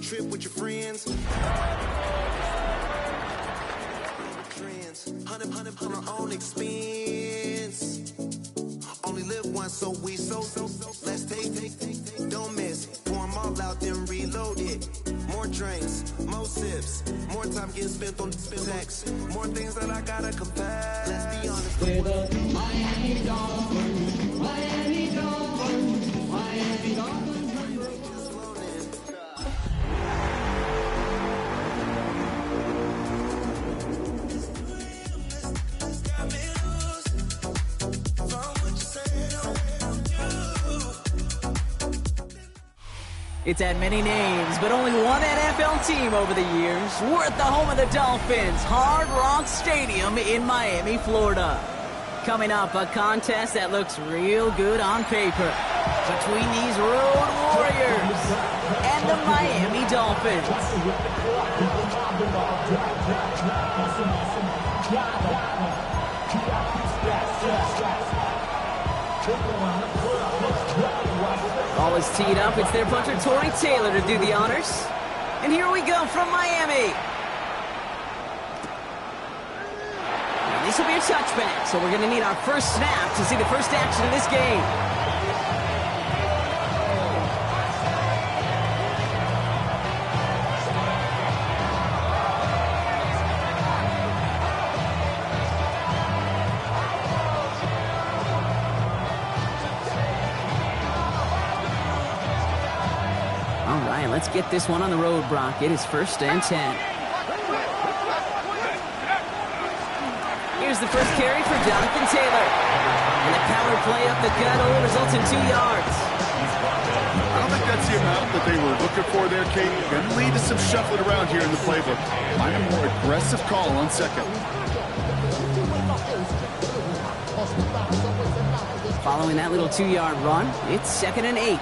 trip with your friends. Trends, hundred on our own expense. Only live once, so we let's take, don't miss. Pour 'em all out, then reload it. More drinks, more sips, more time getting spent on sex. More things that I gotta confess. Let's be honest. We're the Miami Dolphins, Miami Dolphins, Miami Dolphins. It's had many names, but only one NFL team over the years. We're at the home of the Dolphins, Hard Rock Stadium in Miami, Florida. Coming up, a contest that looks real good on paper between these road warriors and the Miami Dolphins. Ball is teed up. It's their punter, Tory Taylor, to do the honors. And here we go from Miami. Now, this will be a touchback, so we're going to need our first snap to see the first action of this game. Let's get this one on the road, Brock. It is 1st and 10. Here's the first carry for Jonathan Taylor. And the power play up the gut only results in 2 yards. I don't think that's the amount that they were looking for there, Kate. Going to lead to some shuffling around here in the playbook. Find a more aggressive call on second. Following that little 2-yard run, it's 2nd and 8.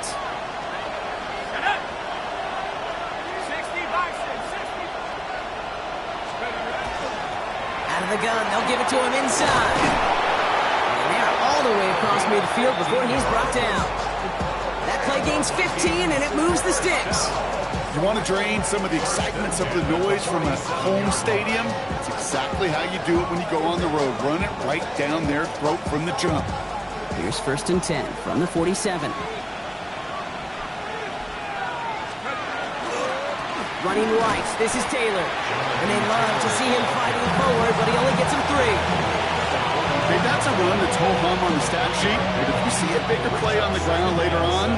The gun, they'll give it to him inside. And they're all the way across midfield before he's brought down. That play gains 15, and it moves the sticks. You want to drain some of the excitement, some of the noise from a home stadium? It's exactly how you do it when you go on the road. Run it right down their throat from the jump. Here's 1st and 10 from the 47. Running right, this is Taylor. And they love to see him fighting forward, but he only gets him 3. Hey, that's a run that's ho-hum on the stat sheet. But if you see a bigger play on the ground later on,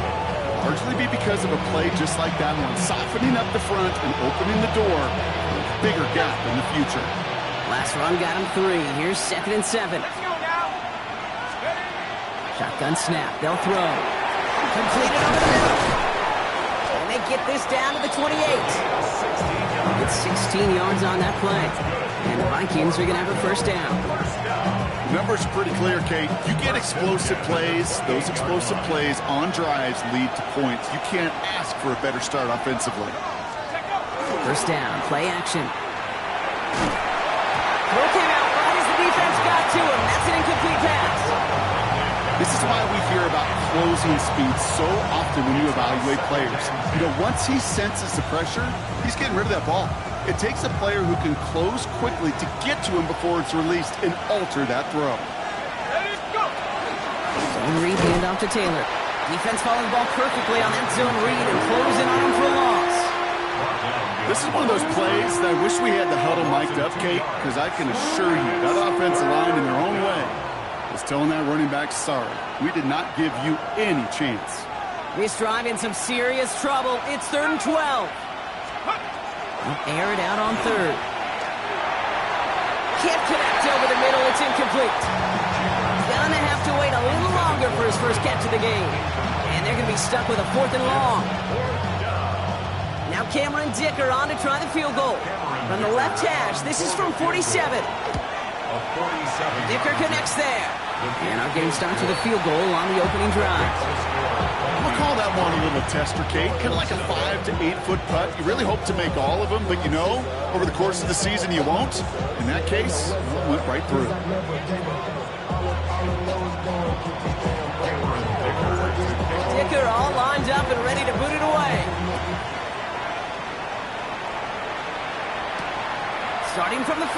largely be because of a play just like that one, softening up the front and opening the door for a bigger gap in the future. Last run got him 3. Here's 2nd and 7. Shotgun snap. They'll throw. Completed over the middle. And they get this down to the 28. It's 16 yards on that play. And the Vikings are going to have a first down. The numbers are pretty clear, Kate. You get explosive plays. Those explosive plays on drives lead to points. You can't ask for a better start offensively. First down, play action. Throw came out right as the defense got to him. That's an incomplete pass. This is why we hear about closing speed so often when you evaluate players. You know, once he senses the pressure, he's getting rid of that ball. It takes a player who can close quickly to get to him before it's released and alter that throw. Zone read handoff to Taylor. Defense following the ball perfectly on that zone read and closing on him for a loss. This is one of those plays that I wish we had the huddle mic'd up, Kate, because I can assure you that offensive line in their own way is telling that running back, sorry, we did not give you any chance. This drive in some serious trouble. It's 3rd and 12. They'll air it out on 3rd. Can't connect over the middle. It's incomplete. Gonna have to wait a little longer for his first catch of the game. And they're going to be stuck with a 4th and long. Now Cameron Dicker on to try the field goal. From the left hash, this is from 47. Dicker connects there. And our game starts with a field goal on the opening drive. I'm going to call that one a little tester, Kate. Kind of like a 5 to 8 foot putt. You really hope to make all of them, but you know, over the course of the season you won't. In that case, it went right through. Dicker all lined up and ready to boot it away. starting from the 5.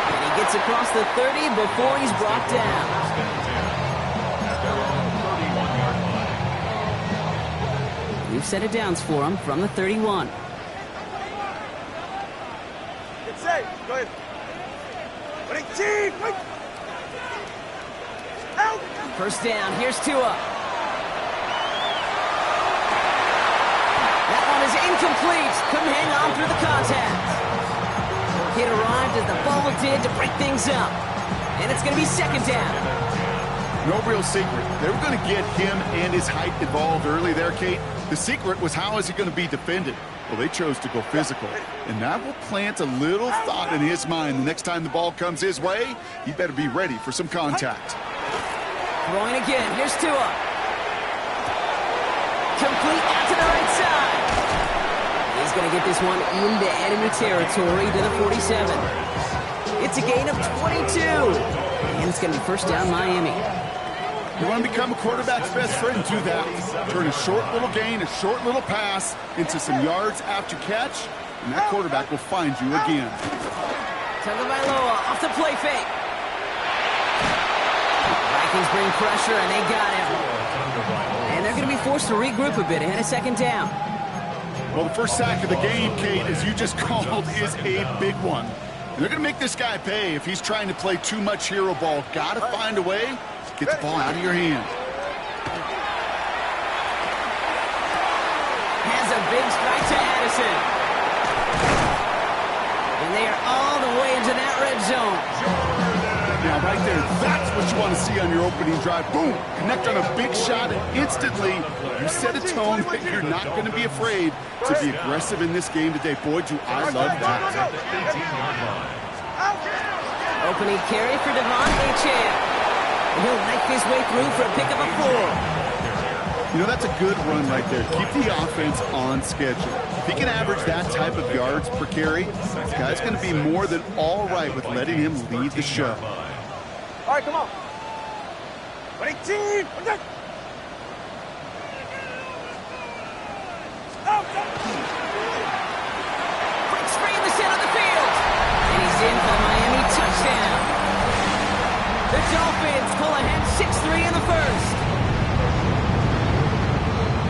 And he gets across the 30 before he's brought down. We've set it downs for him from the 31. Get safe. Go ahead. First down, here's Tua. That one is incomplete. Couldn't hang on through the contact. It arrived as the ball did to break things up. And it's going to be second down. No real secret. They were going to get him and his height involved early there, Kate. The secret was how is he going to be defended? Well, they chose to go physical. And that will plant a little thought in his mind. The next time the ball comes his way, he better be ready for some contact. Throwing again. Here's Tua. Complete out to the right side. He's going to get this one into enemy territory to the 47. It's a gain of 22. And it's going to be first down Miami. You want to become a quarterback's best friend, do that. Turn a short little gain, a short little pass into some yards after catch, and that quarterback will find you again. Tagovailoa off the play fake. Vikings bring pressure, and they got him. And they're going to be forced to regroup a bit ahead of second down. Well, the first sack of the game, Kate, as you just called, is a big one. And they're going to make this guy pay if he's trying to play too much hero ball. Got to find a way. Get the ball out of your hand. Has a big strike to Addison. And they are all the way into that red zone. Now, right there, that's what you want to see on your opening drive. Boom! Connect on a big shot, and instantly you set a tone that you're not going to be afraid to be aggressive in this game today. Boy, do I love that. Opening carry for Devon Achane. And he'll knife his way through for a pickup of 4. You know, that's a good run right there. Keep the offense on schedule. If he can average that type of yards per carry, this guy's going to be more than all right with letting him lead the show. All right, come on. Quick spray in the center of the field. And he's in for the Miami touchdown. The Dolphins pull ahead 6-3 in the first.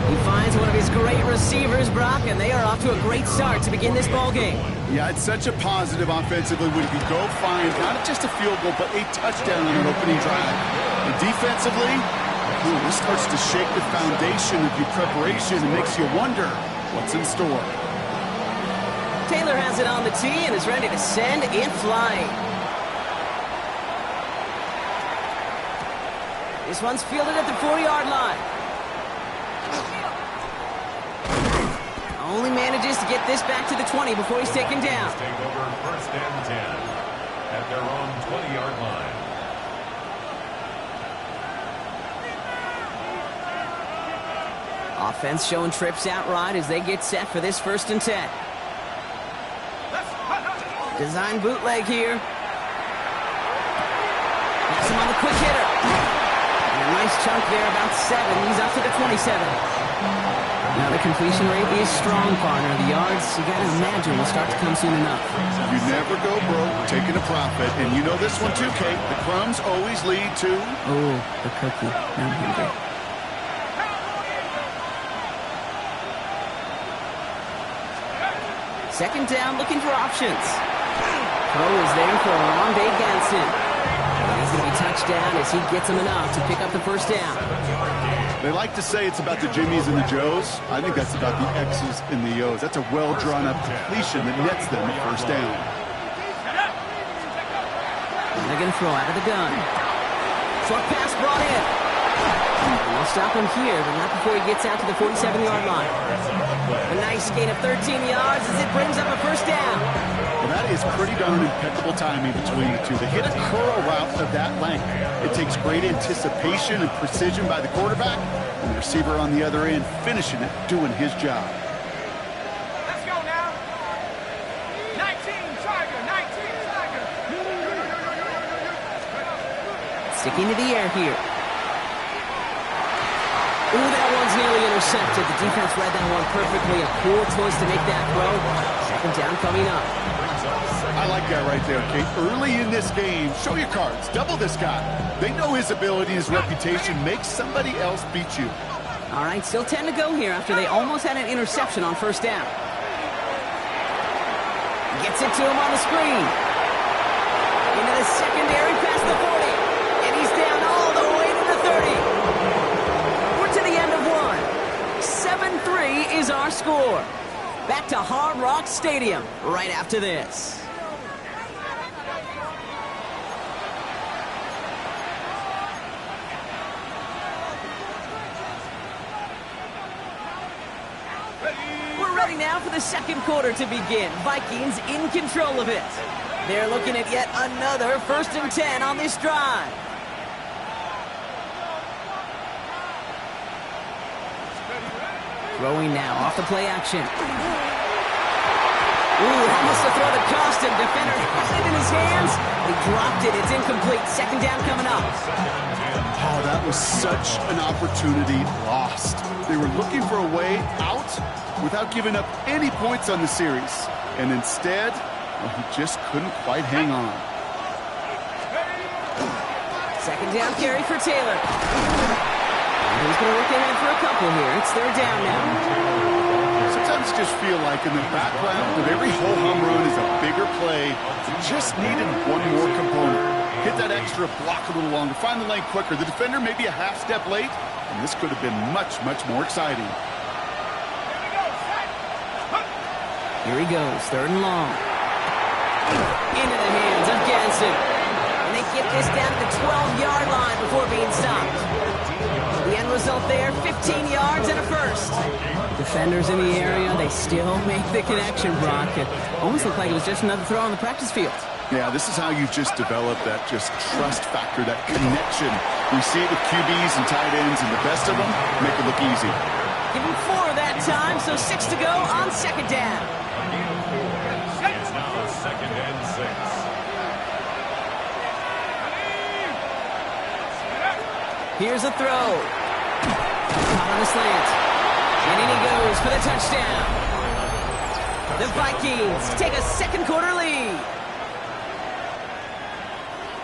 He finds one of his great receivers, Brock, and they are off to a great start to begin this ball game. Yeah, it's such a positive offensively when you go find not just a field goal, but a touchdown on an opening drive. And defensively, this starts to shake the foundation of your preparation and makes you wonder what's in store. Taylor has it on the tee and is ready to send it flying. This one's fielded at the 40-yard line. Only manages to get this back to the 20 before he's taken down. Take over first and 10 at their own 20-yard line. Offense showing trips out right as they get set for this first and 10. Design bootleg here. Gets him on the quick hitter. And a nice chunk there, about 7. He's up to the 27. Now the completion rate is strong, partner. The yards, you got to imagine, will start to come soon enough. You never go broke taking a profit. And you know this one too, Kate. The crumbs always lead to... Oh, the cookie. I'm hungry. Second down, looking for options. Throw is there for Rondé Ganson. He's going to be touchdown as he gets him enough to pick up the first down. They like to say it's about the Jimmies and the Joes. I think that's about the X's and the O's. That's a well-drawn-up completion that nets them a first down. And they're going to throw out of the gun. Short pass brought in. And they'll stop him here, but not before he gets out to the 47-yard line. A nice gain of 13 yards as it brings up a first down. Well, that is pretty darn impeccable timing between the two. They hit a curl route of that length. It takes great anticipation and precision by the quarterback, and the receiver on the other end finishing it, doing his job. Let's go now. 19, Tiger, 19, Tiger. Sticking to the air here. Ooh, that one's nearly intercepted. The defense read that one perfectly. A cool choice to make that throw. Second down coming up. I like that right there, Kate. Early in this game, show your cards. Double this guy. They know his ability, his reputation. Make somebody else beat you. All right, still 10 to go here after they almost had an interception on first down. Gets it to him on the screen. Into the secondary past the 40. And he's down all the way to the 30. We're to the end of one. 7-3 is our score. Back to Hard Rock Stadium right after this. We're ready now for the second quarter to begin. Vikings in control of it. They're looking at yet another 1st and 10 on this drive. Throwing now off the play action. Ooh, almost a throw that cost him. Defender has it in his hands. He dropped it. It's incomplete. Second down coming up. Oh, that was such an opportunity lost. They were looking for a way out without giving up any points on the series. And instead, well, he just couldn't quite hang on. Second down carry for Taylor. He's going to look ahead for a couple here. It's third down now. Sometimes you just feel like in the background of every whole home run is a bigger play. You just needed one more component. Hit that extra block a little longer. Find the lane quicker. The defender may be a half step late, and this could have been much, much more exciting. Here he goes, third and long. Into the hands of Ganson. And they get this down to the 12-yard line before being stopped. The end result there, 15 yards and a first. Defenders in the area, they still make the connection, Brock. It almost looked like it was just another throw on the practice field. Yeah, this is how you just develop that just trust factor, that connection. We see it with QBs and tight ends, and the best of them make it look easy. Give him 4 that time, so 6 to go on second down. It's now 2nd and 6. Here's a throw. Caught on the slant. And in he goes for the touchdown. The Vikings take a second quarter lead.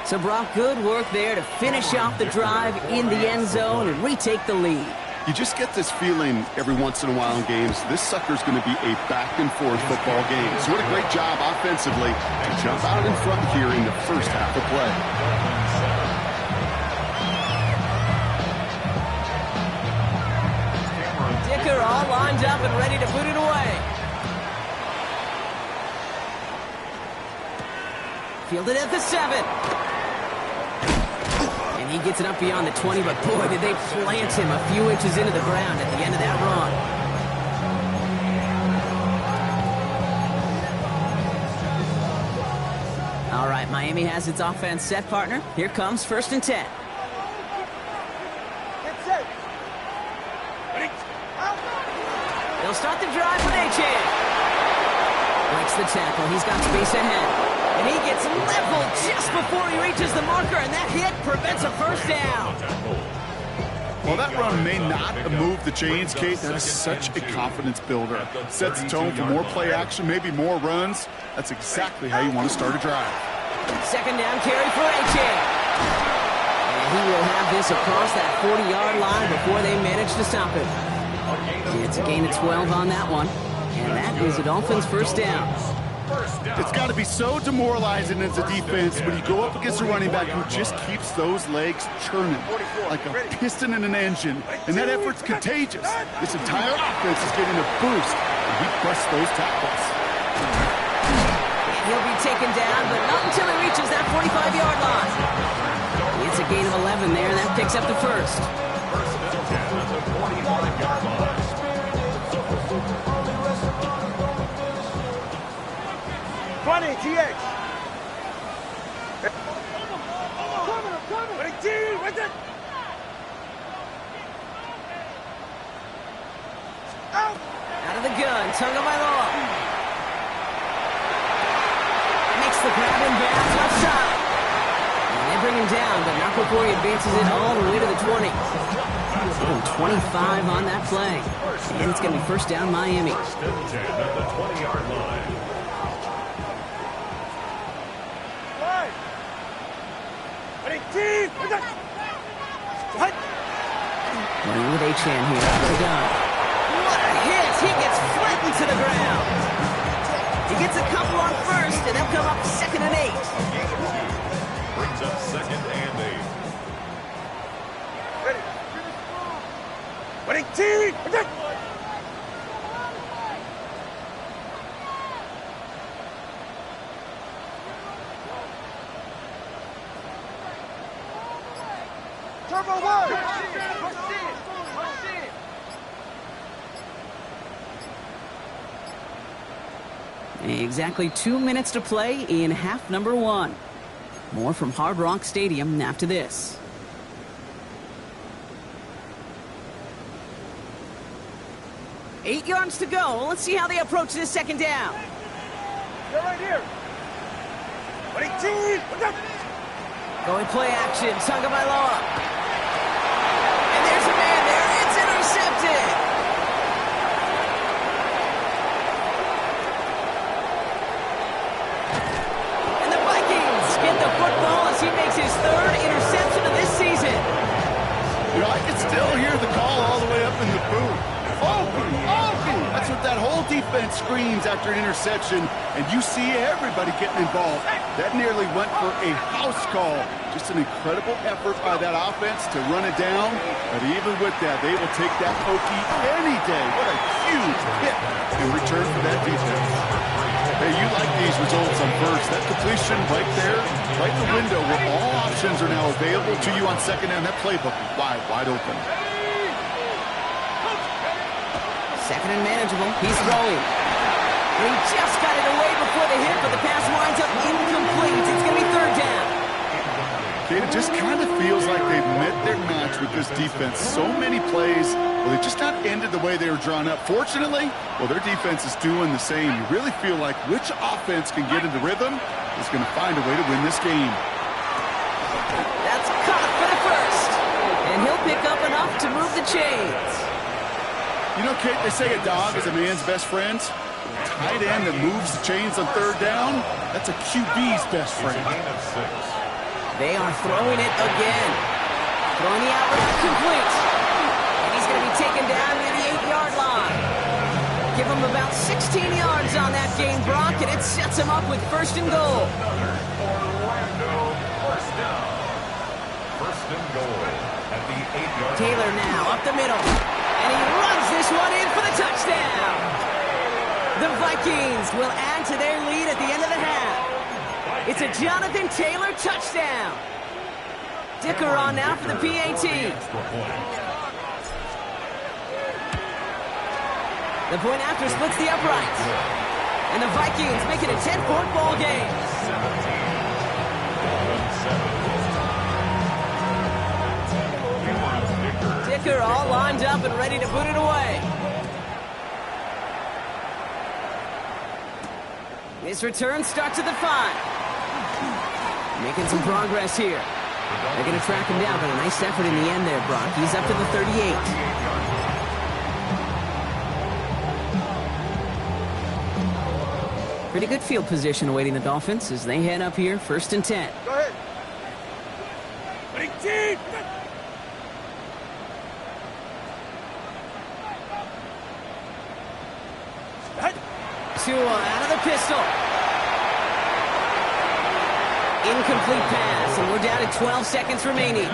So Brock, good work there to finish off the drive in the end zone and retake the lead. You just get this feeling every once in a while in games, this sucker's going to be a back-and-forth football game. So what a great job offensively to jump out in front here in the first half of play. Dicker all lined up and ready to boot it away. Fielded at the 7. And he gets it up beyond the 20, but boy, did they plant him a few inches into the ground at the end of that run. All right, Miami has its offense set, partner. Here comes 1st and 10. They'll start the drive with Achane. Breaks the tackle. He's got space ahead. And he gets leveled just before he reaches the marker, and that hit prevents a first down. Well, that run may not have moved the chains, Kate. That is such a confidence builder. Sets the tone for more play action, maybe more runs. That's exactly how you want to start a drive. Second down carry for Achane. And he will have this across that 40-yard line before they manage to stop it. It's a gain of 12 on that one. And that is the Dolphins' first down. It's got to be so demoralizing as a defense when you go up against a running back who just keeps those legs churning like a piston in an engine. And that effort's contagious. This entire offense is getting a boost, and he busts those tackles. He'll be taken down, but not until he reaches that 45-yard line. It's a gain of 11 there, and that picks up the first. First and 10 at the 45-yard line. 20, GH. Coming. Right there. Out of the gun, Tagovailoa. Makes the grab and bounds left side. And they bring him down, but not before he advances it all the way to the 20. 25 on that play. And it's going to be first down Miami. First and 10 at the 20-yard line. Running with Achane here out of the gun. What a hit! He gets flattened to the ground. He gets a couple on first, and they'll come up 2nd and 8. Brings up 2nd and 8. Exactly 2 minutes to play in half number 1. More from Hard Rock Stadium after this. Eight yards to go. Let's see how they approach this second down. They're right here. Going play action. Tagovailoa. And there's a man there. It's intercepted. And the Vikings get the football as he makes his 3rd interception of this season. You know, I can still hear the call all the way up in the booth. That's what that whole defense screams after an interception, and you see everybody getting involved. That nearly went for a house call. Just an incredible effort by that offense to run it down, but even with that, they will take that pokey any day. What a huge hit in return for that defense. Hey, you like these results on first. That completion right there, right in the window where all options are now available to you on second down. That playbook is wide open. 2nd and manageable. He's throwing. He just got it away before the hit, but the pass winds up incomplete. It's going to be 3rd down. Okay, it just kind of feels like they've met their match with this defense. So many plays, well, they just not ended the way they were drawn up. Fortunately, well, their defense is doing the same. You really feel like which offense can get into rhythm is going to find a way to win this game. That's caught for the first. And he'll pick up enough to move the chains. You know, Kate, they say a dog is a man's best friend. Tight end that moves the chains on 3rd down, that's a QB's best friend. Gain of 6. They are throwing it again. Throwing the out route complete. And he's going to be taken down near the 8-yard line. Give him about 16 yards on that game, Brock, and it sets him up with 1st and goal. Orlando first down. 1st and goal at the 8-yard line. Taylor now up the middle. And he runs this one in for the touchdown. The Vikings will add to their lead at the end of the half. It's a Jonathan Taylor touchdown. Dicker on now for the PAT. The point after splits the uprights. And the Vikings make it a 10-point ball game. 17. Dicker all lined up and ready to put it away. This return starts at the 5. Making some progress here. They're going to track him down, but a nice effort in the end there, Brock. He's up to the 38. Pretty good field position awaiting the Dolphins as they head up here, 1st and 10. Go ahead. Tua out of the pistol. Incomplete pass, and we're down to 12 seconds remaining.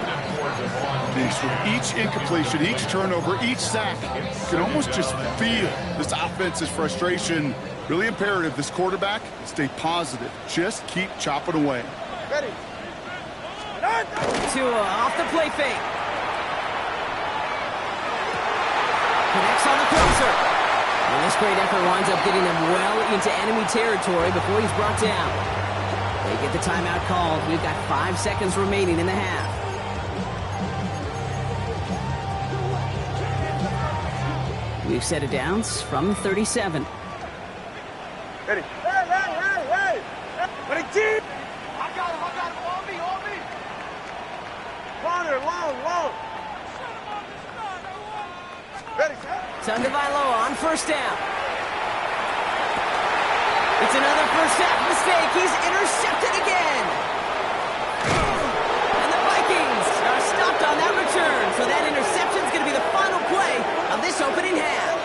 With each incompletion, each turnover, each sack, you can almost just feel this offense's frustration. Really imperative, this quarterback, stay positive. Just keep chopping away. Ready. Tua off the play fake. Connects on the closer. And this great effort winds up getting him well into enemy territory before he's brought down. They get the timeout called. We've got 5 seconds remaining in the half. We've set it down from 37. Ready. Hey! Ready, team! I got him, on me! Corner, long! Tagovailoa on first down. It's another first half mistake. He's intercepted again. And the Vikings are stopped on that return. So that interception is going to be the final play of this opening half.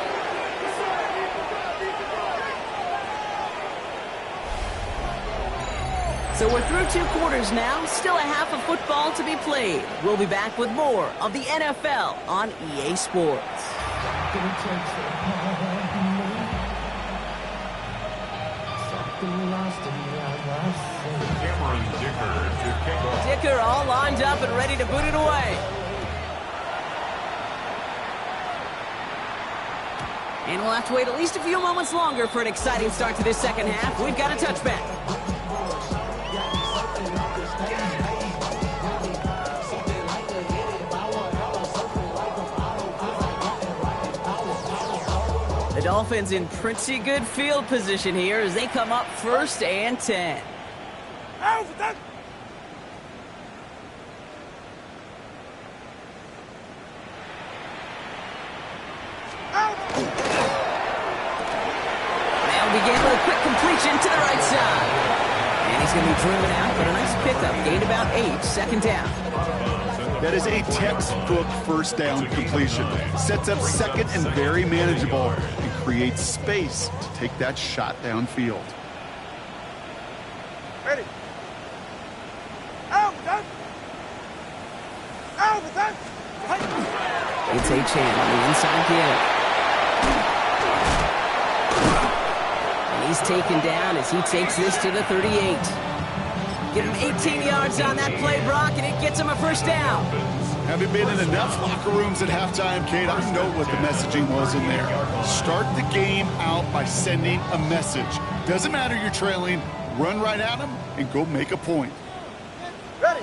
So we're through 2 quarters now. Still a half of football to be played. We'll be back with more of the NFL on EA Sports. Cameron Dicker to kick off. Dicker all lined up and ready to boot it away. And we'll have to wait at least a few moments longer for an exciting start to this second half. We've got a touchback. The Dolphins in pretty good field position here as they come up 1st and 10. They'll begin with a quick completion to the right side. And he's going to be driven out, but a nice pickup. Gained about 8, second down. That is a textbook first down completion. Sets up second and very manageable and creates space to take that shot downfield. Ready. Out. It's Achane on the inside give. And he's taken down as he takes this to the 38. Get him 18 yards on that play, Brock, and it gets him a first down. Having been in enough locker rooms at halftime, Kate, I know what the messaging was in there. Start the game out by sending a message. Doesn't matter you're trailing, run right at them and go make a point. Ready.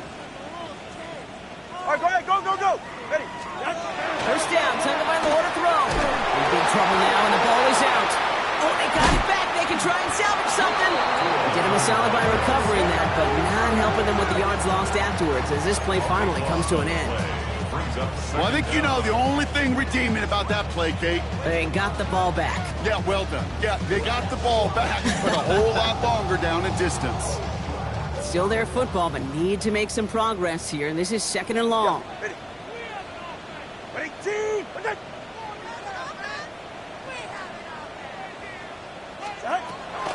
All right, go ahead. Go. Ready. First down, Tagovailoa to throw. In big trouble now, and the ball is out. Oh, they got it back. They can try and salvage something. Did him a solid by recovering that, but not helping them with the yards lost afterwards as this play finally comes to an end. Well, I think you know the only thing redeeming about that play, Kate. They got the ball back. Yeah, well done. Yeah, they got the ball back, but a whole lot longer down in distance. Still their football, but need to make some progress here, and this is 2nd and long. Ready. Team.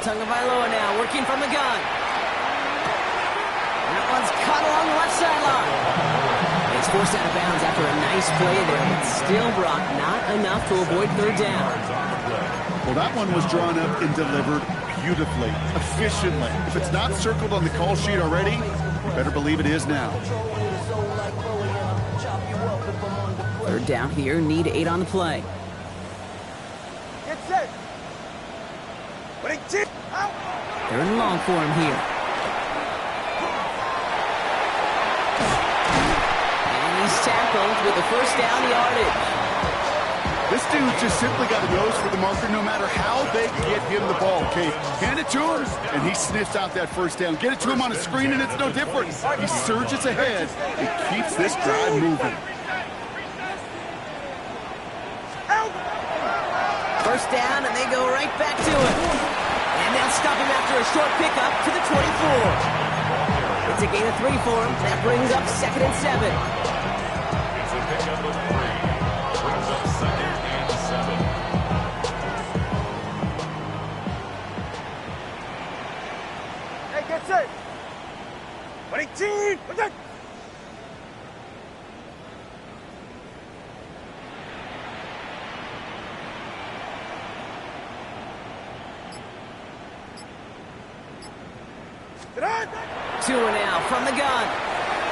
Tagovailoa now working from the gun. And that one's caught along the left sideline. It's forced out of bounds after a nice play there, but still, Brock, not enough to avoid 3rd down. Well, that one was drawn up and delivered beautifully, efficiently. If it's not circled on the call sheet already, you better believe it is now. 3rd down here, need 8 on the play. Get set. Ready. Team. Out. 3rd and long for him here. And he's tackled with the first down yardage. This dude just simply got a nose for the marker no matter how they get him the ball, Kate. Hand it to him, and he sniffs out that first down. Get it to him on a screen, and it's no different. He surges ahead and keeps this drive moving. First down, and they go right back to it. And they'll stop him after a short pickup to the 24. It's a gain of 3 for him. That brings up 2nd and 7. It's a pickup of 3. Brings up 2nd and 7. Hey, get set. Ready. Team. Two now from the gun.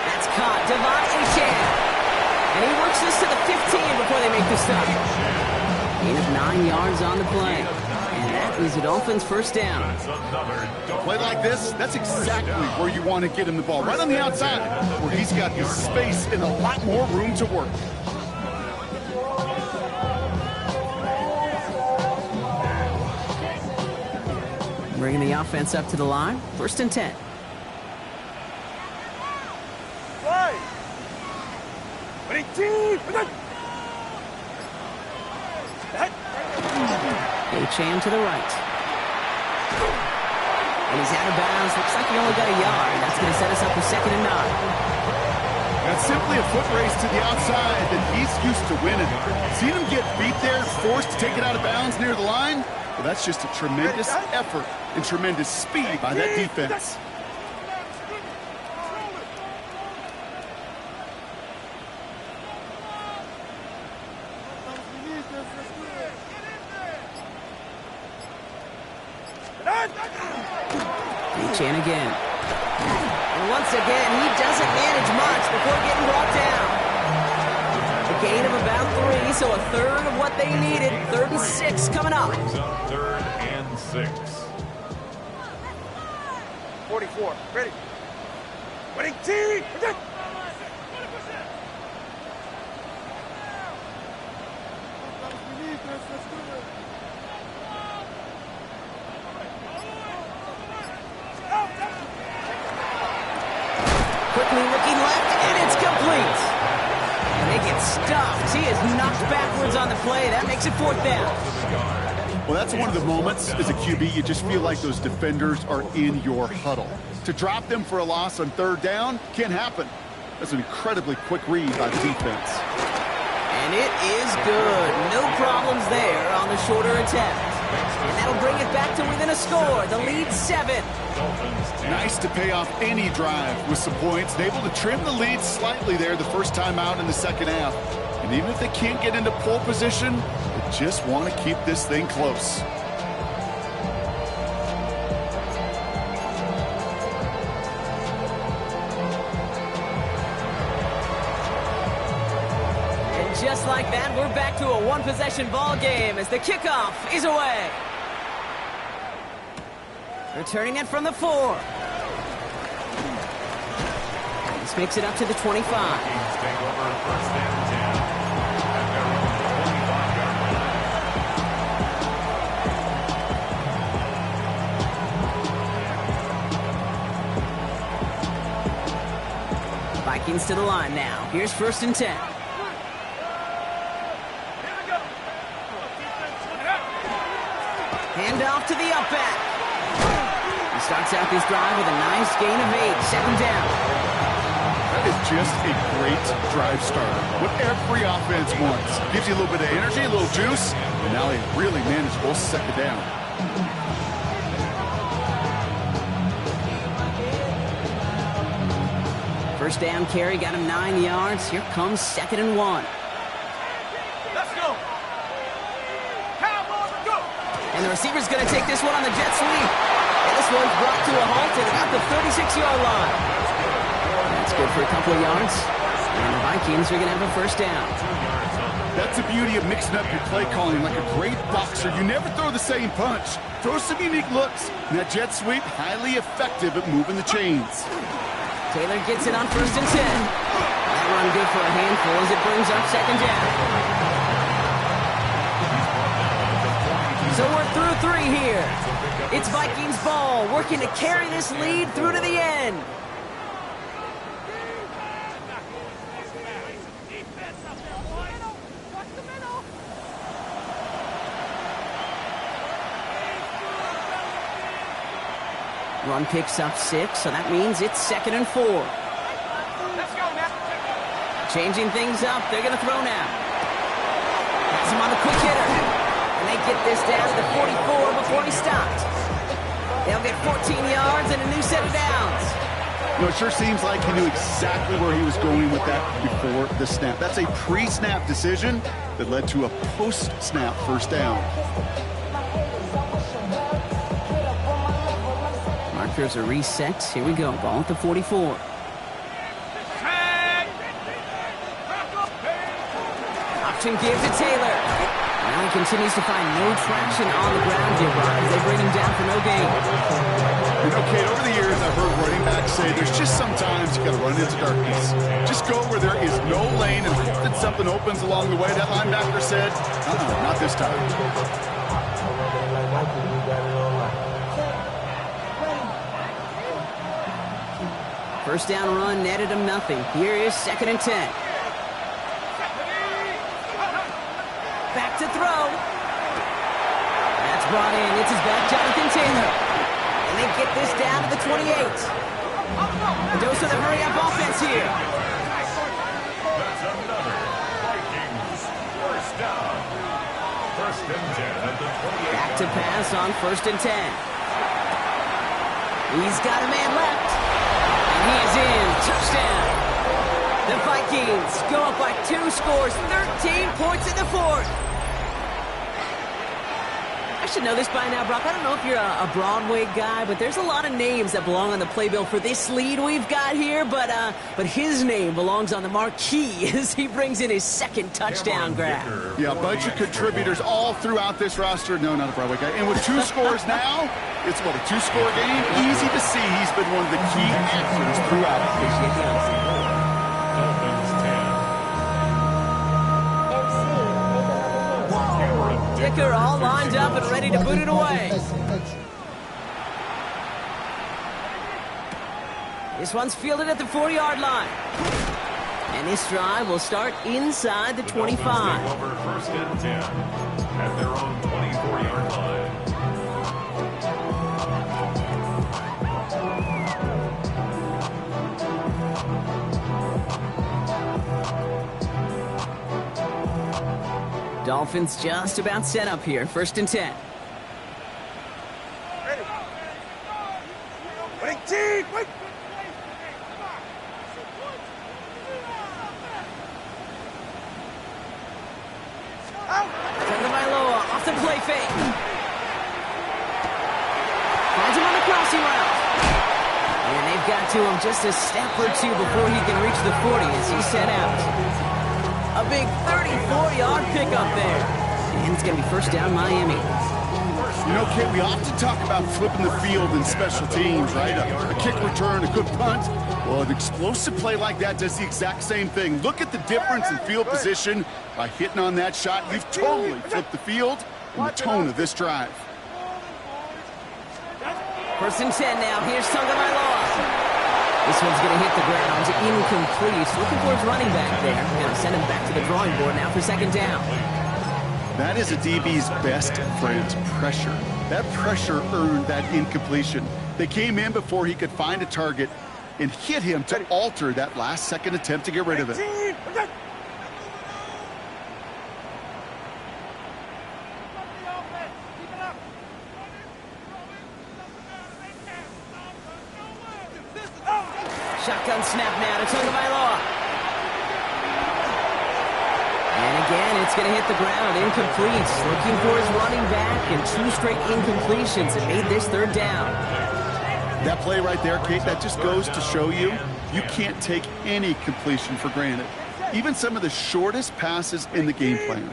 That's caught. Devon Achane. And he works this to the 15 before they make the stop. Gain of 9 yards on the play. And that is the Dolphins' first down. A play like this, that's exactly where you want to get him the ball. Right on the outside, where he's got the space and a lot more room to work. Bringing the offense up to the line. 1st and 10. Ready. Team. Achane to the right. And he's out of bounds. Looks like he only got a yard. That's going to set us up for 2nd and 9. That's simply a foot race to the outside that he's used to winning. Seeing him get beat there, forced to take it out of bounds near the line, well, that's just a tremendous effort and tremendous speed by that defense. Achane again. And once again, he doesn't manage much before getting brought down. A gain of about 3, so a third of what they needed. 3rd and 6 coming up. 3rd and 6. 44. Ready. Winning team. Quickly looking left, and it's complete. And they get stuffed. He is knocked backwards on the play. That makes it 4th down. Well, that's one of the moments as a QB you just feel like those defenders are in your huddle. To drop them for a loss on 3rd down can't happen. That's an incredibly quick read by the defense. And it is good. No problems there on the shorter attempt. And that'll bring it back to within a score. The lead 7. Nice to pay off any drive with some points and able to trim the lead slightly there the first time out in the 2nd half. And even if they can't get into pole position, they just want to keep this thing close. And just like that, we're back to a 1-possession ball game as the kickoff is away. Returning it from the 4. This makes it up to the 25. Take over 1st and 10. At their own 25-yard line. Vikings to the line now. Here's 1st and 10. Hand off to the up back. He starts out this drive with a nice gain of 8. 2nd down. That is just a great drive starter. What every offense wants. Gives you a little bit of energy, a little juice, and now a really manageable 2nd down. First down carry got him 9 yards. Here comes 2nd and 1. Let's go. Cowboys, go. And the receiver's going to take this one on the jet sweep. And this one's brought to a halt at about the 36-yard line. That's good for a couple of yards. And the Vikings are going to have a 1st down. That's the beauty of mixing up your play calling. Like a great boxer, you never throw the same punch. Throw some unique looks. And that jet sweep, highly effective at moving the chains. Taylor gets it on 1st and 10. That run good for a handful as it brings up 2nd down. So we're through 3 here. It's Vikings ball, working to carry this lead through to the end. Run picks up 6, so that means it's 2nd and 4. Let's go now. Changing things up, they're going to throw now. Has him on the quick hitter. And they get this down to the 44 before he stopped. They'll get 14 yards and a new set of downs. You know, it sure seems like he knew exactly where he was going with that before the snap. That's a pre-snap decision that led to a post-snap 1st down. Markers are reset. Here we go. Ball at the 44. Option give to Taylor. Now he continues to find no traction on the ground here, Brock, as they bring him down for no gain. You know, Kate, over the years I've heard running backs say there's just sometimes you got to run into darkness. Just go where there is no lane and hope that something opens along the way. That linebacker said, not this time. First down run netted him nothing. Here is 2nd and 10. Back to throw. That's Gets brought in. It's his back, Jonathan Taylor. And they get this down to the 28. A dose of the hurry-up offense here. That's another Vikings first down. First and 10 at the 28. Back to pass on 1st and 10. He's got a man left. And he is in. Touchdown. The Vikings go up by 2 scores, 13 points in the 4th. I should know this by now, Brock. I don't know if you're a Broadway guy, but there's a lot of names that belong on the playbill for this lead we've got here, but his name belongs on the marquee as he brings in his 2nd touchdown grab. Yeah, a bunch of contributors all throughout this roster. No, not a Broadway guy. And with 2 scores now, it's what, a 2-score game? Easy to see he's been one of the key actors throughout it. Dolphins 10. Dicker all lined up and ready to boot it away. This one's fielded at the 40-yard line. And this drive will start inside the 25. Dolphins take over 1st and 10 at their own 24-yard line. Dolphins just about set up here. 1st and 10. Ready. Wait, team, wait. Out. Tagovailoa off the play fake. Finds him on the crossing route. And they've got to him just a step or 2 before he can reach the 40 as he's set out. A big 34-yard pickup there. And it's going to be 1st down Miami. You know, Kit, we often talk about flipping the field in special teams, right? A kick return, a good punt. Well, an explosive play like that does the exact same thing. Look at the difference in field position by hitting on that shot. You've totally flipped the field and the tone of this drive. 1st and 10 now. Here's Tagovailoa. This one's going to hit the ground. Incomplete. Looking for his running back there. Going to send him back to the drawing board now for 2nd down. That is a DB's best friend, pressure. That pressure earned that incompletion. They came in before he could find a target and hit him to alter that last-second attempt to get rid of it. Shotgun snap now to Tagovailoa. And again, it's going to hit the ground. Incomplete. Looking for his running back, and 2 straight incompletions. It made this 3rd down. That play right there, Kate, that just goes to show you can't take any completion for granted. Even some of the shortest passes in the game plan.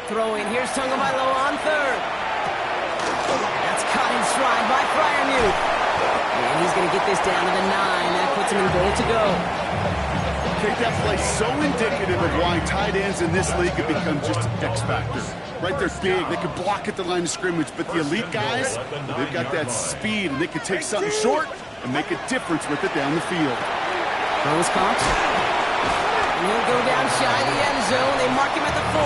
Throw in. Here's Tagovailoa on 3rd. That's caught in stride by Freiermuth. And he's going to get this down to the 9. That puts him in goal to go. Kate, that play so indicative of why tight ends in this league have become just an X factor. Right, they're big. They can block at the line of scrimmage. But the elite guys, they've got that speed, and they can take something short and make a difference with it down the field. Throws caught. And he'll go down shy of the end zone. They mark him at the 4.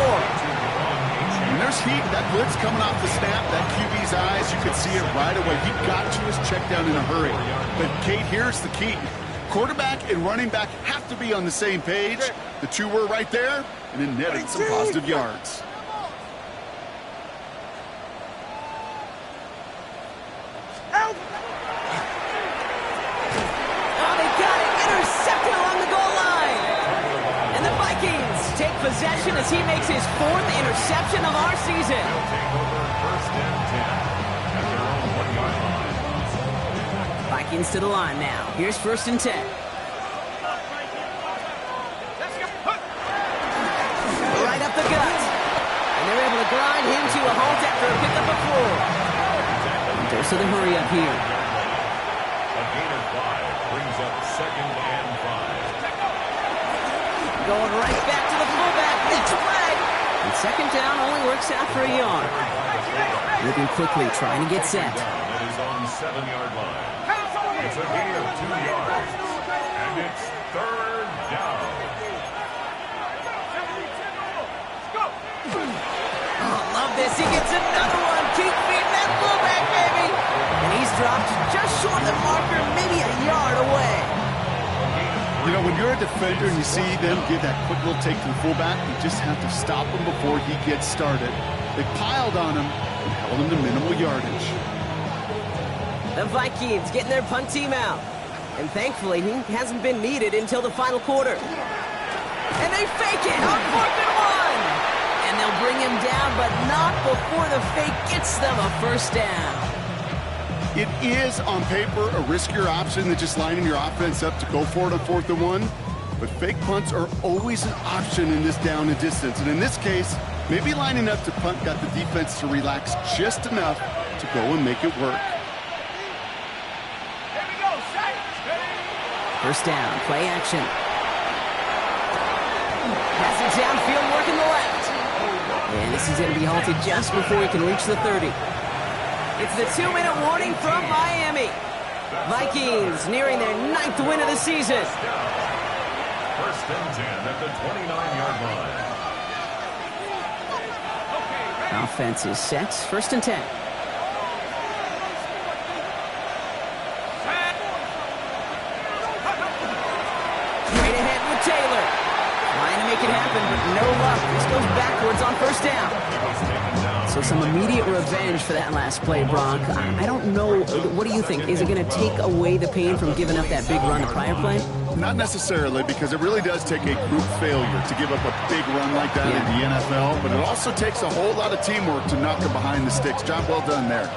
And there's heat. That blitz coming off the snap, that QB's eyes, you could see it right away. He got to his check down in a hurry. But, Kate, here's the key. Quarterback and running back have to be on the same page. The 2 were right there, and it netted some positive yards. Oh, they got it. Intercepted along the goal line. And the Vikings take possession as he makes his 4th interception of our season. Take over 1st and 10 at their own 1-yard line. Vikings to the line now. Here's 1st and 10. Right up the gut. And they're able to grind him to a halt after a pickup of 4. Dose of the hurry up here. A gain of 5 brings up 2nd and 5. Going right back to the fullback. Next flag. And 2nd down only works out for a yard. Moving quickly, trying to get set. That is on 7-yard line. It's a gain of 2 yards. And it's 3rd down. You know, when you're a defender and you see them give that quick little take to the fullback, you just have to stop him before he gets started. They piled on him and held him to minimal yardage. The Vikings getting their punt team out. And thankfully, he hasn't been needed until the final quarter. And they fake it on 4th and 1. And they'll bring him down, but not before the fake gets them a first down. It is, on paper, a riskier option than just lining your offense up to go for it on 4th and 1. But fake punts are always an option in this down and distance. And in this case, maybe lining up to punt got the defense to relax just enough to go and make it work. First down, play action. Pass it downfield, working the left. And this is going to be halted just before he can reach the 30. It's the 2-minute warning from Miami. Vikings nearing their 9th win of the season. First and 10 at the 29-yard line. Offense is set, first and 10. Taylor trying to make it happen, but no luck. This goes backwards on first down. So some immediate revenge for that last play, Brock. I don't know. What do you think? Is it going to take away the pain from giving up that big run the prior play? Not necessarily, because it really does take a group failure to give up a big run like that in the NFL, but it also takes a whole lot of teamwork to knock them behind the sticks. Job well done there.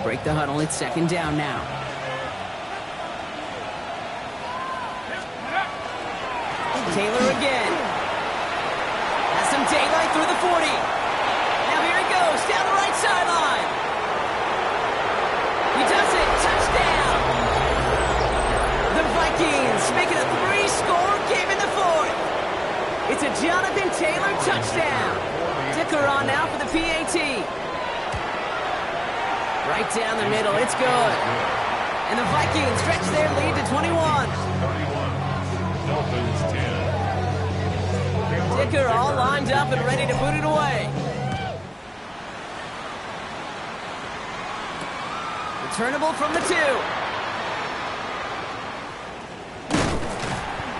Break the huddle. It's second down now. Taylor again. Has some daylight through the 40. Now here he goes down the right sideline. He does it. Touchdown. The Vikings make it a 3-score game in the 4th. It's a Jonathan Taylor touchdown. Dicker on now for the PAT. Right down the middle, it's good. And the Vikings stretch their lead to 21. 31. Dolphins 10. Dicker all lined up and ready to boot it away. Returnable from the 2.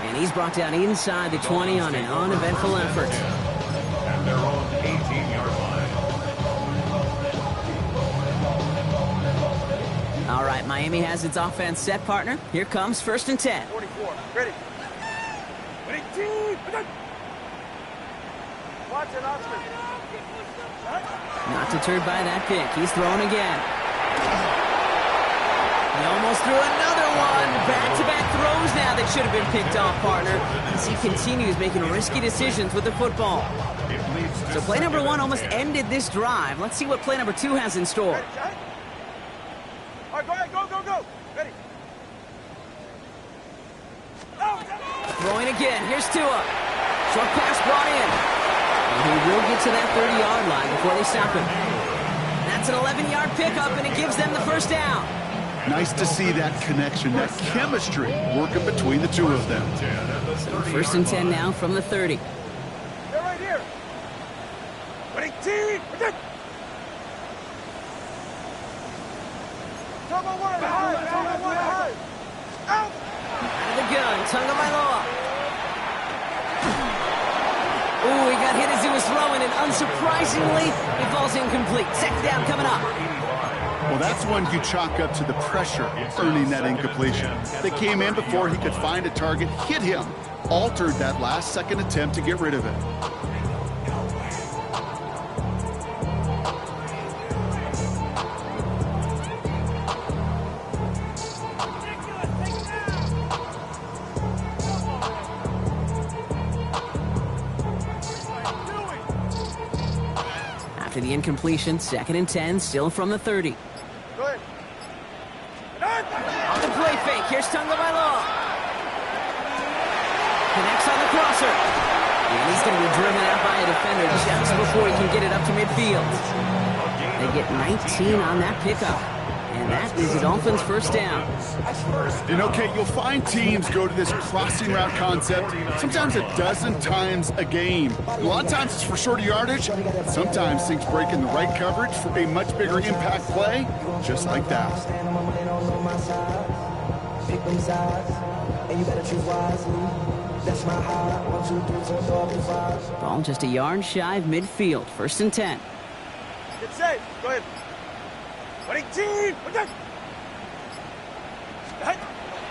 And he's brought down inside the 20 on an uneventful effort. At their own 18-yard line. All right, Miami has its offense set, partner. Here comes first and 10. 44. Ready. Watch it, Oscar. Not deterred by that pick. He's throwing again. He almost threw another one. Back-to-back throws now that should have been picked off, partner, as he continues making risky decisions with the football. So play number 1 almost ended this drive. Let's see what play number 2 has in store. All right, go ahead. Go. Ready. Throwing again. Here's Tua. Short pass brought in. And he will get to that 30-yard line before they stop him. That's an 11-yard pickup, and it gives them the first down. Nice to see that connection, that chemistry working between the two of them. So first and 10 now from the 30. They're right here. Ready, team. Turbo 1 high. Out. Out of the gun, Tagovailoa. Ooh, he got hit as he was throwing, and unsurprisingly, it falls incomplete. Second down coming up. Well, that's one you chalk up to the pressure earning that incompletion. They came in before he could find a target, hit him, altered that last-second attempt to get rid of it. After the incompletion, second and 10, still from the 30. Go ahead. On the play fake, here's Tagovailoa. Connects on the crosser. And he's going to be driven out by a defender just before he can get it up to midfield. They get 19 on that pickup. And that is the Dolphins' first down. And okay, you'll find teams go to this crossing route concept sometimes a dozen times a game. A lot of times it's for shorter yardage. Sometimes things break in the right coverage for a much bigger impact play, just like that. Pick them sides, and you better choose wisely. That's my high. 1, 2, 3, 4, 5. Ball just a yard shy of midfield. First and 10. Get safe. Go ahead. Running team.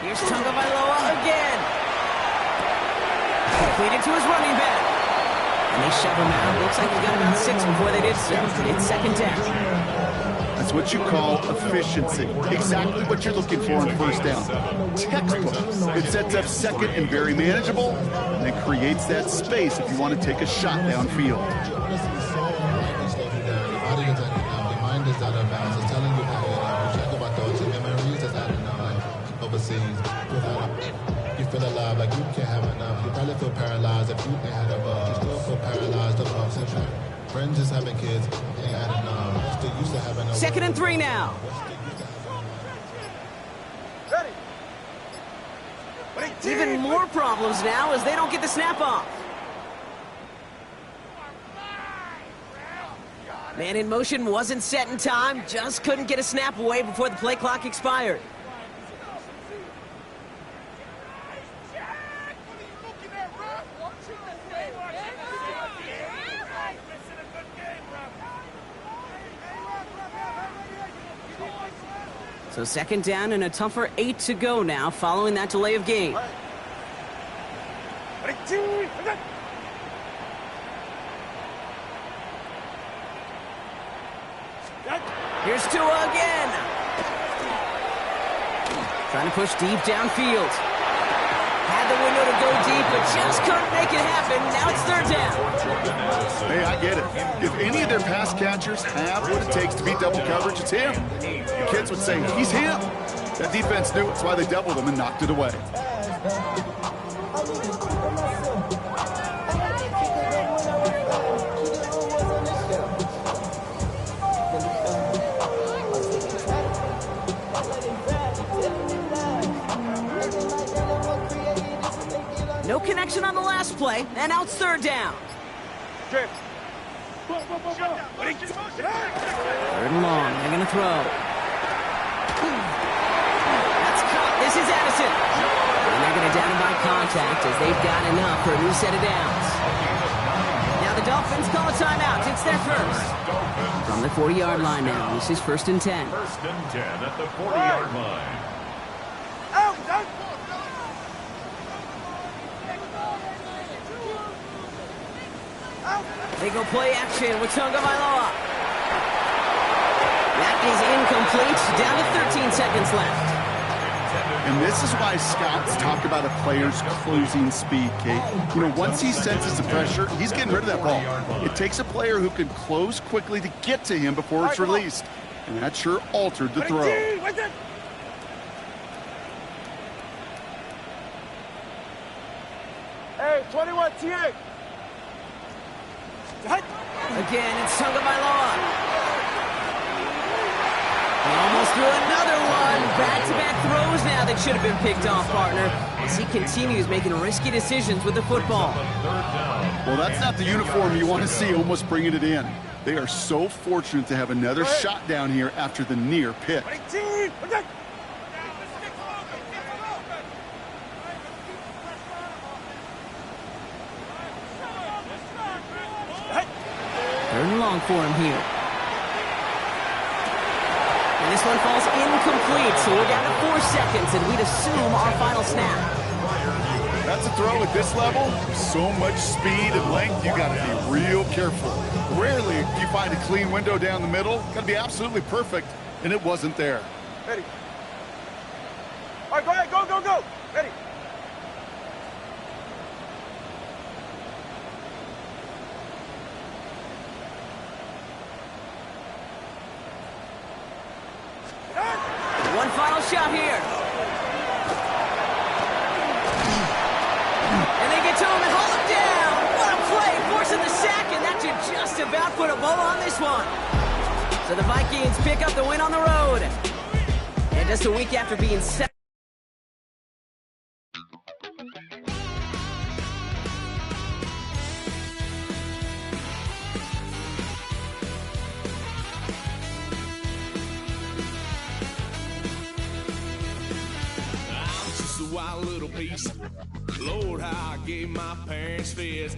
Here's Tagovailoa again. Completed to his running back. And they shove him out. Looks like he got about 6 before they did so. It's second down. That's what you call efficiency. Exactly what you're looking for in first down. Textbook. It sets up second and very manageable, and it creates that space if you want to take a shot downfield. You feel alive like you can't have enough. You probably feel paralyzed if you ain't had a buzz. You still feel paralyzed above syndrome. Friends just having kids ain't had enough. Still used to having a Second and 3 now. Ready. Running team. Even more problems now as they don't get the snap off. Man in motion wasn't set in time. Just couldn't get a snap away before the play clock expired. So second down and a tougher 8 to go now following that delay of game. Running team. Here's Tua again. Trying to push deep downfield. Had the window to go deep, but just couldn't make it happen. Now it's third down. Hey, I get it. If any of their pass catchers have what it takes to beat double coverage, it's him. The kids would say, he's him. That defense knew it. That's why they doubled him and knocked it away. No connection on the last play, and now it's third down. Third Third and long, they're going to throw. That's caught. This is Addison. And they're going to down him by contact as they've got enough for a new set of downs. Now the Dolphins call a timeout. It's their first. From the 40-yard line now, this is first and 10. First and 10 at the 40-yard line. out. They go play action with Tagovailoa. That is incomplete. Down to 13 seconds left. And this is why scouts talk about a player's closing speed, Kate. You know, once he senses the pressure, he's getting rid of that ball. It takes a player who can close quickly to get to him before it's released. And that sure altered the throw. Hey, 21 TA. Again, it's Tagovailoa. He almost threw another one. Back-to-back throws now that should have been picked off, partner, as he continues making risky decisions with the football. Well, that's not the uniform you want to see almost bringing it in. They are so fortunate to have another shot down here after the near pick. Third and long for him here. And this one falls incomplete, so we're down to 4 seconds, and we'd assume our final snap. That's a throw at this level. So much speed and length, you got to be real careful. Rarely do you find a clean window down the middle. Got to be absolutely perfect, and it wasn't there. Ready. All right, go ahead. Go, go, go. Ready. One final shot here. And they get to him and haul him down. What a play, forcing the sack, and that should just about put a bow on this one. So the Vikings pick up the win on the road. just a week after being set. I'm just a wild little piece. Lord, how I gave my parents fist.